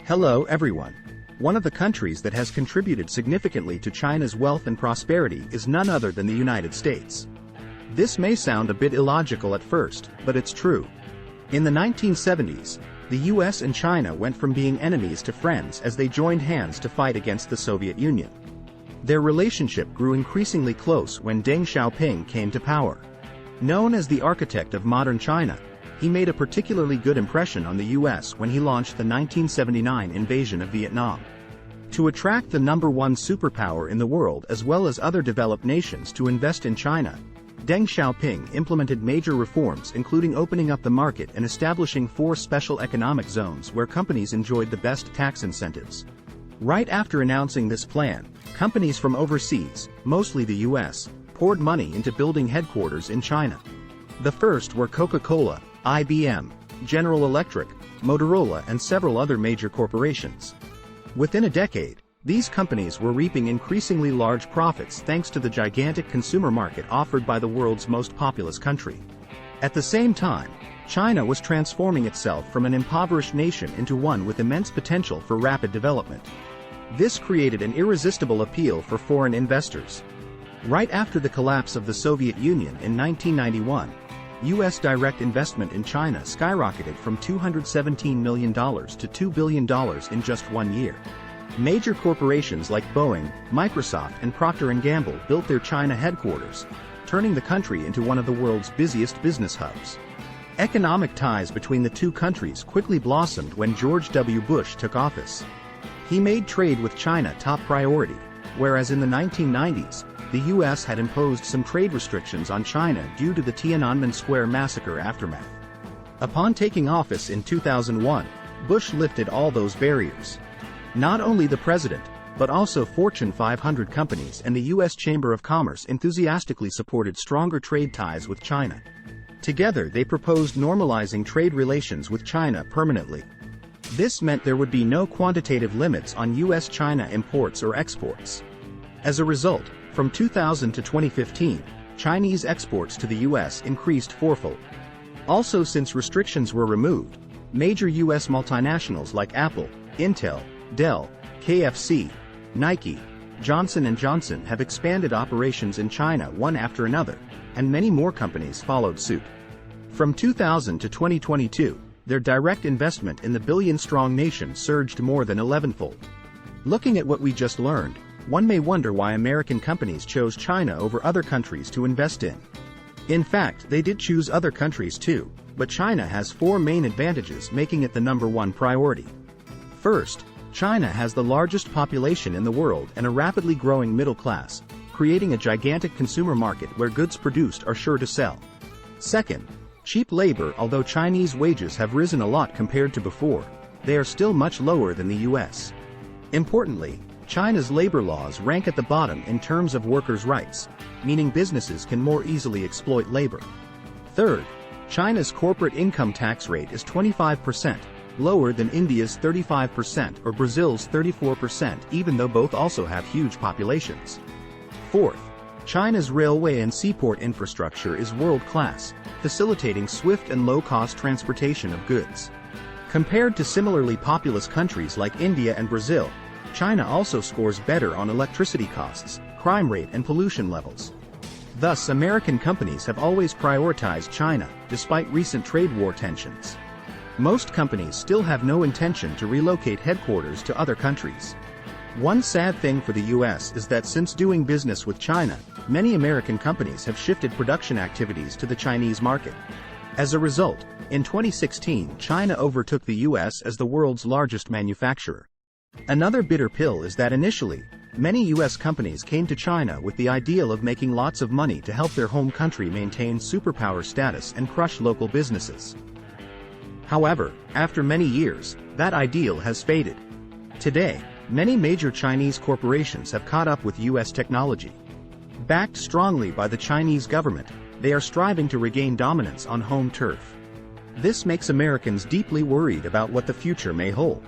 Hello everyone. One of the countries that has contributed significantly to China's wealth and prosperity is none other than the United States. This may sound a bit illogical at first, but it's true. In the 1970s, the US and China went from being enemies to friends as they joined hands to fight against the Soviet Union. Their relationship grew increasingly close when Deng Xiaoping came to power. Known as the architect of modern China, he made a particularly good impression on the US when he launched the 1979 invasion of Vietnam. To attract the #1 superpower in the world as well as other developed nations to invest in China, Deng Xiaoping implemented major reforms including opening up the market and establishing 4 special economic zones where companies enjoyed the best tax incentives. Right after announcing this plan, companies from overseas, mostly the US, poured money into building headquarters in China. The first were Coca-Cola, IBM, General Electric, Motorola and several other major corporations. Within a decade, these companies were reaping increasingly large profits thanks to the gigantic consumer market offered by the world's most populous country. At the same time, China was transforming itself from an impoverished nation into one with immense potential for rapid development. This created an irresistible appeal for foreign investors. Right after the collapse of the Soviet Union in 1991, U.S. direct investment in China skyrocketed from $217 million to $2 billion in just 1 year. Major corporations like Boeing, Microsoft and Procter & Gamble built their China headquarters, turning the country into one of the world's busiest business hubs. Economic ties between the two countries quickly blossomed when George W. Bush took office. He made trade with China top priority, whereas in the 1990s, the U.S. had imposed some trade restrictions on China due to the Tiananmen Square massacre aftermath. Upon taking office in 2001, Bush lifted all those barriers. Not only the president, but also Fortune 500 companies and the U.S. Chamber of Commerce enthusiastically supported stronger trade ties with China. Together they proposed normalizing trade relations with China permanently. This meant there would be no quantitative limits on U.S.-China imports or exports. As a result, from 2000 to 2015, Chinese exports to the U.S. increased fourfold. Also, since restrictions were removed, major U.S. multinationals like Apple, Intel, Dell, KFC, Nike, Johnson & Johnson have expanded operations in China one after another, and many more companies followed suit. From 2000 to 2022, their direct investment in the billion-strong nation surged more than 11-fold. Looking at what we just learned, one may wonder why American companies chose China over other countries to invest in. In fact, they did choose other countries too, but China has 4 main advantages making it the #1 priority. First, China has the largest population in the world and a rapidly growing middle class, creating a gigantic consumer market where goods produced are sure to sell. Second, cheap labor. Although Chinese wages have risen a lot compared to before, they are still much lower than the US. Importantly, China's labor laws rank at the bottom in terms of workers' rights, meaning businesses can more easily exploit labor. Third, China's corporate income tax rate is 25%, lower than India's 35% or Brazil's 34%, even though both also have huge populations. Fourth, China's railway and seaport infrastructure is world-class, facilitating swift and low-cost transportation of goods. Compared to similarly populous countries like India and Brazil, China also scores better on electricity costs, crime rate and pollution levels. Thus, American companies have always prioritized China, despite recent trade war tensions. Most companies still have no intention to relocate headquarters to other countries. One sad thing for the US is that since doing business with China, many American companies have shifted production activities to the Chinese market. As a result, in 2016, China overtook the US as the world's largest manufacturer. Another bitter pill is that initially, many US companies came to China with the ideal of making lots of money to help their home country maintain superpower status and crush local businesses. However, after many years, that ideal has faded. Today, many major Chinese corporations have caught up with US technology. Backed strongly by the Chinese government, they are striving to regain dominance on home turf. This makes Americans deeply worried about what the future may hold.